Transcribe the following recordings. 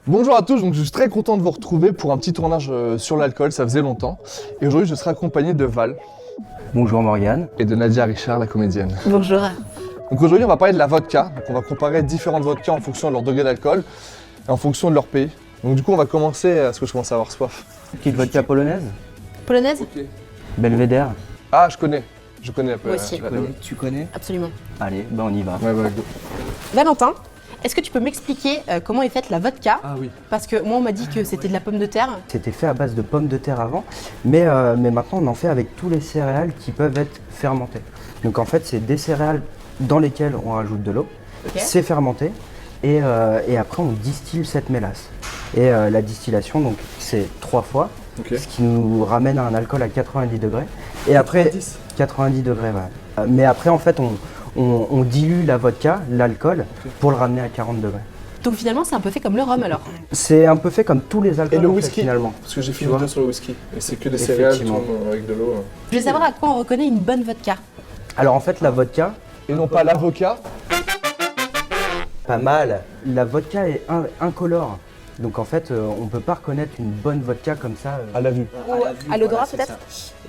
Bonjour à tous, donc je suis très content de vous retrouver pour un petit tournage sur l'alcool, ça faisait longtemps. Et aujourd'hui je serai accompagné de Val. Bonjour Morgane. Et de Nadia Richard, la comédienne. Bonjour. Donc aujourd'hui on va parler de la vodka, donc on va comparer différentes vodkas en fonction de leur degré d'alcool et en fonction de leur pays. Donc du coup on va commencer, parce que je commence à avoir soif. Petite vodka polonaise. Polonaise? Belvédère. Ah je connais un peu. Moi aussi. Tu connais? Absolument. Allez, bah on y va. Ouais, go. Valentin, est-ce que tu peux m'expliquer comment est faite la vodka? Ah oui. Parce que moi on m'a dit que c'était de la pomme de terre. C'était fait à base de pommes de terre avant, mais maintenant on en fait avec tous les céréales qui peuvent être fermentées. Donc en fait c'est des céréales dans lesquelles on rajoute de l'eau, Ok. c'est fermenté et après on distille cette mélasse. Et la distillation donc c'est 3 fois, Ok. ce qui nous ramène à un alcool à 90 degrés. Et après 90 degrés, ouais. Mais après en fait on dilue la vodka, l'alcool, pour le ramener à 40 degrés. Donc finalement c'est un peu fait comme le rhum alors. C'est un peu fait comme tous les alcools Et le en fait, whisky finalement. Parce que j'ai fait Tu une vois. vidéo sur le whisky. Et c'est que des céréales Effectivement. avec de l'eau. Je veux savoir à quoi on reconnaît une bonne vodka. Alors en fait la vodka, Et non pas l'avocat. pas mal. La vodka est incolore. Donc en fait on peut pas reconnaître une bonne vodka comme ça. À la vue. Ou à l'odorat peut-être.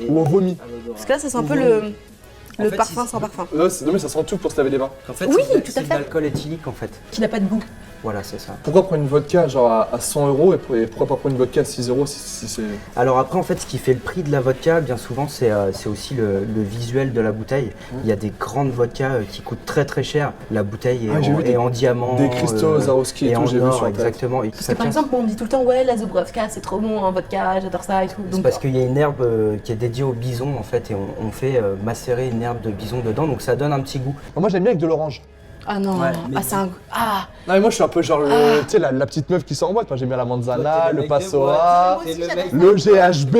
Ou au vomi. Parce que là ça sent un peu le fait, parfum c'est- sans parfum. Non mais ça sent tout pour se laver les mains. En fait, Oui, c'est tout à c'est fait. de l'alcool éthylique en fait. Qui n'a pas de goût. Voilà, c'est ça. Pourquoi prendre une vodka genre à 100 € et pourquoi pas prendre une vodka à 6 € si c'est... Alors après en fait ce qui fait le prix de la vodka bien souvent c'est aussi le visuel de la bouteille. Il y a des grandes vodkas qui coûtent très très cher. La bouteille est, Ah, j'ai vu est en diamant. Des cristaux Swarovski et et tout, en j'ai vu or, sur Internet. exactement. Et Parce ça que par tient- exemple moi, on me dit tout le temps ouais la Zubrovka c'est trop bon en vodka, j'adore ça et tout. C'est Donc parce qu'il y a une herbe qui est dédiée au bison en fait et on fait macérer une herbe de bison dedans donc ça donne un petit goût. Moi j'aime bien avec de l'orange. ah non, Ouais, mais ah c'est un ah. Non mais moi je suis un peu genre tu sais la petite meuf qui sort en boîte. Moi j'aime bien la manzana, Toi, t'es le le mec de passoa, boîte. Moi aussi, le GHB.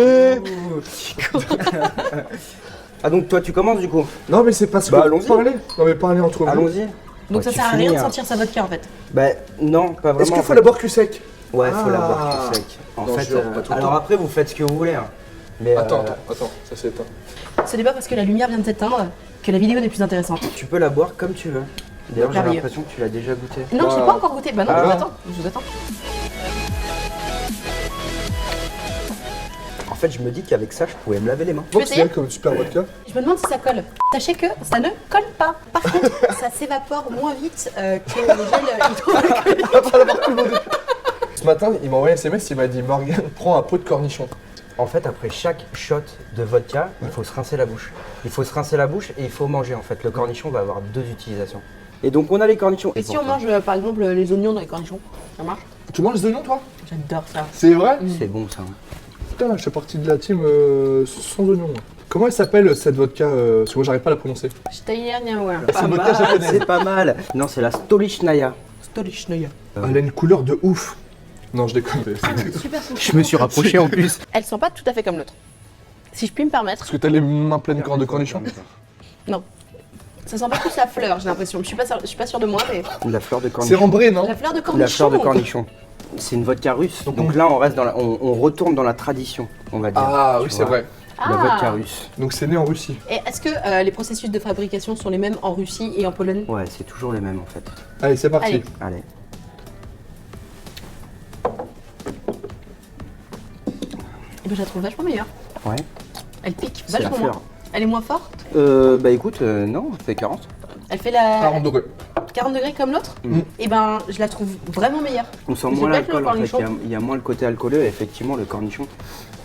Ah donc toi tu commences du coup. Non mais c'est parce que... Bah, allons-y. Parlez. Non mais parlez entre vous. Allons-y. Donc Ouais, ça tu sert à finis, rien de hein. sentir sa vodka en fait. Bah non, pas vraiment. Est-ce qu'il en faut fait. la boire cul sec? Ouais, faut la Ah. boire tout sec. En Non, fait, je jure, pas tout le alors temps. après vous faites ce que vous voulez. Hein. Mais Attends, ça c'est éteint. Ce n'est pas parce que la lumière vient de s'éteindre que la vidéo n'est plus intéressante. tu peux la boire comme tu veux. D'ailleurs j'ai Merveilleux. l'impression que tu l'as déjà goûté. Non, je l'ai Wow. pas encore goûté. Bah non, Ah. je vous attends. En fait je me dis qu'avec ça je pouvais me laver les mains. Bon, essayer c'est comme super vodka. Je me demande si ça colle. Sachez que ça ne colle pas. Par contre, ça s'évapore moins vite que le gel hydroalcoolique. Ce matin il m'a envoyé un SMS, il m'a dit Morgane prends un pot de cornichon. En fait après chaque shot de vodka il faut se rincer la bouche. Il faut se rincer la bouche et il faut manger en fait. Le cornichon va avoir 2 utilisations. Et donc on a les cornichons. Et si on mange par exemple les oignons dans les cornichons, ça marche? Tu manges des oignons toi? J'adore ça. C'est vrai? C'est bon ça. Putain, je fais partie de la team sans oignons. Moi. Comment elle s'appelle cette vodka Parce que moi j'arrive pas à la prononcer. Steyerniauer. C'est une vodka japonaise. C'est pas mal. Non c'est la Stolichnaya. Stolichnaya. Elle a une couleur de ouf. Non, je déconne. Super sympa. Je me suis rapproché en plus. Elles sont pas tout à fait comme l'autre. Si je puis me permettre. Parce que t'as les mains pleines de cornichons. Non. Ça sent pas plus la fleur, j'ai l'impression. Je suis pas sûre de moi, mais La fleur de C'est cornichon. rembré, non? la fleur de cornichon. La fleur de cornichon. C'est une vodka russe. Donc là, on reste dans on retourne dans la tradition, on va dire. Ah Tu oui, c'est vois. vrai. Ah. La vodka russe. Donc c'est né en Russie. Et est-ce que les processus de fabrication sont les mêmes en Russie et en Pologne? Ouais, c'est toujours les mêmes en fait. Allez, c'est parti. Allez. Allez. Eh ben, je la trouve vachement meilleure. Ouais. Elle pique C'est la vachement moins. fleur. Elle est moins forte. Bah écoute, non, on fait 40. Elle fait la 40 degrés. 40 degrés comme l'autre. Mm. Et ben, je la trouve vraiment meilleure. On sent J'ai moins pas que le l'alcool en fait. cornichon. Il y a moins le côté alcooleux et effectivement le cornichon.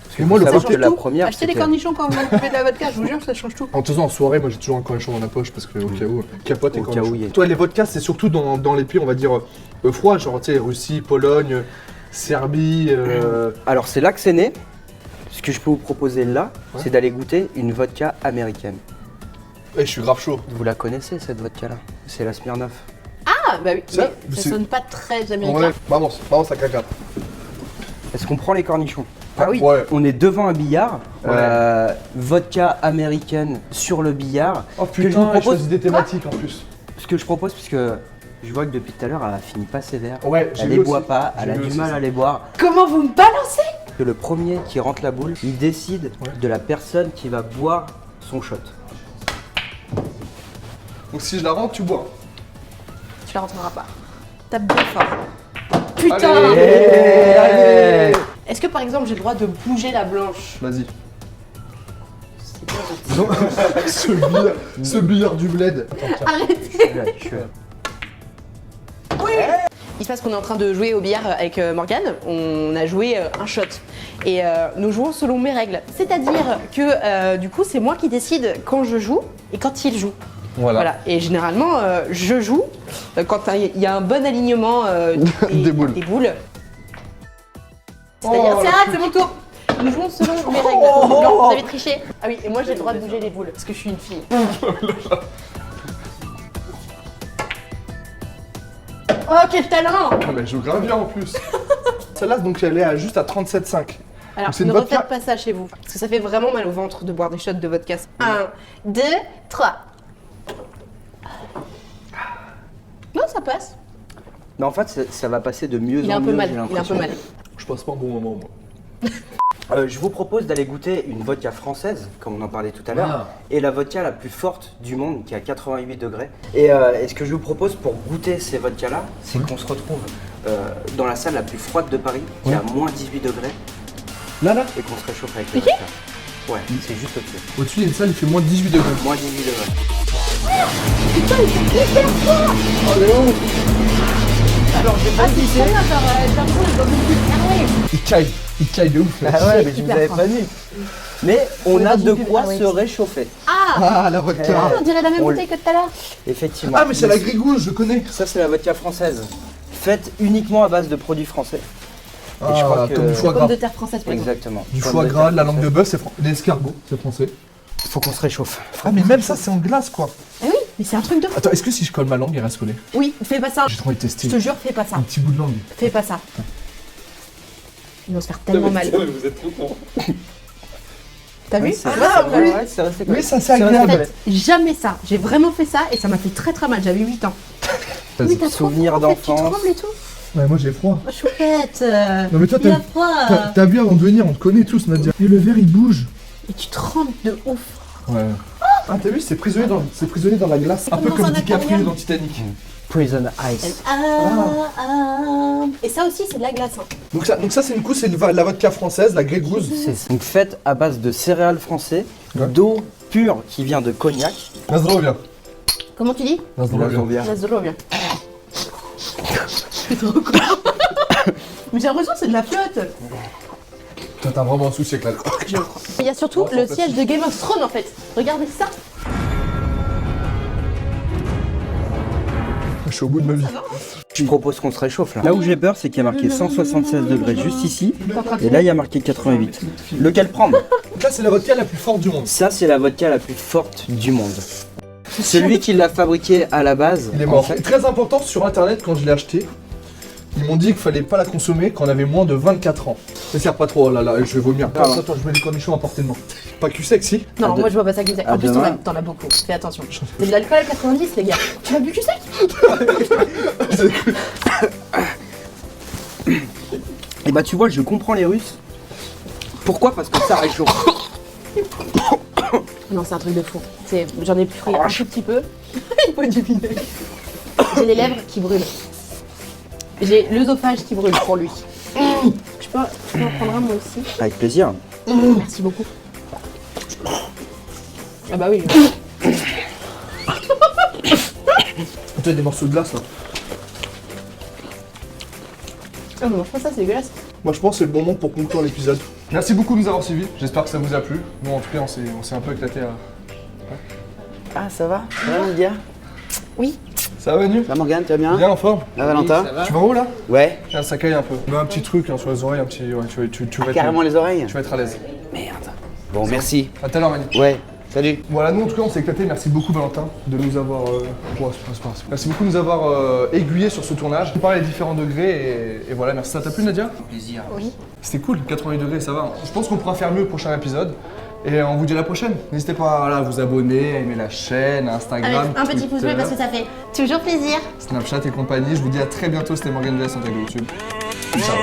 Parce que Et moi, faut le savoir Ça que change la tout. première. Achetez des c'était- cornichons quand vous buvez de la vodka, je vous jure, ça change tout. En toute façon, en soirée, moi j'ai toujours un cornichon dans la poche parce que au cas où, capote et Au cas cornichon. où il y a- Toi, les vodkas, c'est surtout dans les pays, on va dire, froids, genre tu sais, Russie, Pologne, Serbie. Alors c'est là que c'est né. Ce que je peux vous proposer là, Ouais. c'est d'aller goûter une vodka américaine. Et je suis grave chaud. Vous la connaissez cette vodka là? C'est la Smirnoff. Ah, bah oui, Ça, mais ça c'est- sonne pas très On américain. enlève. Vamos à caca. Est-ce qu'on prend les cornichons? Ah oui. Ouais. On est devant un billard, Ouais. vodka américaine sur le billard. Oh Que je vous putain, elle propose- choisit des thématiques en plus. Ce que je propose, puisque je vois que depuis tout à l'heure, elle a fini pas ses verres. Ouais, j'ai Elle vu les aussi. boit pas, J'ai elle a vu du aussi mal ça. à les boire. Comment vous me balancez? Que le premier qui rentre la boule, il décide Ouais. de la personne qui va boire son shot. Donc si je la rentre, tu bois. Tu la rentreras pas. Tape bien fort. putain. Allez. Est-ce que par exemple j'ai le droit de bouger la blanche? Vas-y. Non, ce billard du bled. Arrêtez. Je suis là. Il se passe qu'on est en train de jouer au billard avec Morgane. On a joué un shot. Et nous jouons selon mes règles. C'est-à-dire que du coup, c'est moi qui décide quand je joue et quand il joue. Voilà. Et généralement, je joue quand il y a un bon alignement Des boules. C'est-à-dire, Oh, c'est mon tour. Nous jouons selon mes règles. Non, vous avez triché. Ah oui, et moi j'ai le droit de bouger les boules parce que je suis une fille. Oh, quel talent! Ah, mais elle joue grave bien en plus. Celle-là, donc, elle est juste à 37,5. Alors, Donc, c'est ne une vodka. refaites pas ça chez vous, parce que ça fait vraiment mal au ventre de boire des shots de vodka. 1, 2, 3. Non, ça passe. Mais en fait, ça va passer de mieux Il est en un peu mieux, mal, j'ai il est un peu l'impression. mal. Je passe pas un bon moment, moi. Je vous propose d'aller goûter une vodka française, comme on en parlait tout à l'heure, Ah. et la vodka la plus forte du monde, qui est à 88 degrés. Et ce que je vous propose pour goûter ces vodkas-là, c'est qu'on se retrouve dans la salle la plus froide de Paris, qui est à moins 18 degrés, Là, et qu'on se réchauffe avec les vodkas. Ouais, c'est juste au-dessus. Au-dessus, il y a une salle, il fait moins 18 degrés. Moins 18 degrés. Alors, je vais pas c'est trop bien, genre, j'ai l'impression d'être dans une petite carré. Il caille de ouf. Ah ouais, mais je vous Hyper avais froid. pas dit. Mais on est a dans de une pub, quoi ah ouais. se réchauffer. Ah, Ah, la vodka. on dirait la même On bouteille que tout à l'heure. Effectivement. Ah, mais c'est la grigouche, je connais. Ça, c'est la vodka française. Faite uniquement à base de produits français. Et je crois que- comme du foie Pomme gras. de terre française, par exemple. Exactement. Du Pomme foie de gras, terre de la langue de française. bœuf, c'est l'escargot, c'est français. Faut qu'on se réchauffe. Ah, mais même ça, c'est en glace, quoi. Ah oui, mais c'est un truc de fou. Attends, est-ce que si je colle ma langue, il reste collé? Oui, fais pas ça. J'ai trop envie de tester. Je te jure, fais pas ça. Un petit bout de langue. Fais pas ça. Ils vont se faire tellement mal. Vous êtes trop con. T'as vu? Oui, c'est Ah, vrai, ouais, c'est resté collé. Oui, ça, c'est C'est resté agréable. collé. Jamais ça. J'ai vraiment fait ça et ça m'a fait très très mal. J'avais 8 ans. Oui, t'as trop Souvenir froid, en fait, tu d'enfance. trembles et tout. Ouais, moi j'ai froid. Oh, chouette. Non, mais toi, il a t'as froid. t'as vu avant de venir, on te connaît tous, Nadia. Et le verre, il bouge. Et tu trembles de ouf. Ouais. Ah, t'as vu, c'est prisonnier dans la glace. Un peu Comme comme dans un DiCaprio aquarium. dans Titanic. Prison Ice. Et ça aussi, c'est de la glace. Hein. Donc ça c'est une couche, c'est la vodka française, la Grey Goose. C'est donc faite à base de céréales français, Ouais. d'eau pure qui vient de Cognac. Nazdrovia. Comment tu dis? Nazdrovia. La Zolovia. C'est trop con. Mais j'ai l'impression que c'est de la flotte. Toi, t'as vraiment un souci avec l'alcool. Il y a surtout le siège de Game of Thrones en fait. Regardez ça. Je suis au bout de ma vie. Je propose qu'on se réchauffe là. Là où j'ai peur, c'est qu'il y a marqué 176 degrés juste ici. Et là, il y a marqué 88. Lequel prendre? Donc là, c'est la vodka la plus forte du monde. Ça, c'est la vodka la plus forte du monde. Celui qui l'a fabriqué à la base, Il est en mort. fait, Très important, sur internet, quand je l'ai acheté, ils m'ont dit qu'il fallait pas la consommer quand on avait moins de 24 ans. Ça sert pas trop, oh là là, je vais vomir. Pardon. Attends, je mets des cornichons à portée de main. Pas cul sec, si. Non, À moi je vois pas ça comme ça. à En plus, demain. t'en as beaucoup. Fais attention. C'est de l'alcool à 90, les gars. Tu l'as bu, tu sais? et bah tu vois, je comprends les Russes. Pourquoi? Parce que ça réchauffe. Non, c'est un truc de fou. J'en ai pris un tout petit peu. Il faut deviner. J'ai les lèvres qui brûlent. J'ai l'œsophage qui brûle pour lui. Je peux en prendre un moi aussi? Avec plaisir. Merci beaucoup. Ah bah oui. Toi, il y a des morceaux de glace là. Ah non, je pense que ça c'est dégueulasse. Moi, je pense que c'est le bon moment pour conclure l'épisode. Merci beaucoup de nous avoir suivis. J'espère que ça vous a plu. Nous, en tout cas, on s'est un peu éclaté à. Ah, ça va? Ça va, Lydia? Oui. Ça va, Manu? Ça va, Morgane, tu vas bien? Bien en forme? Ah, Valentin? Tu vas où là? Ouais. Tiens, ça caille un peu. On a un petit truc hein, sur les oreilles, un petit. Ouais, tu vas être, Carrément les oreilles? tu vas être à l'aise. Merde. Bon, merci. À tout à l'heure, Manu. Ouais, salut. Voilà, nous en tout cas on s'est éclaté. Merci beaucoup Valentin de nous avoir. Merci beaucoup de nous avoir aiguillés sur ce tournage. On parle les différents degrés et voilà, merci. Ça t'a plu Nadia? Plaisir. Oui. C'était cool, 88 degrés, ça va. Je pense qu'on pourra faire mieux au prochain épisode. Et on vous dit à la prochaine. N'hésitez pas à vous abonner, à aimer la chaîne, Instagram, Avec un petit pouce bleu parce que ça fait toujours plaisir. Snapchat et compagnie. Je vous dis à très bientôt. C'était Morgane de la Santé YouTube. Ciao.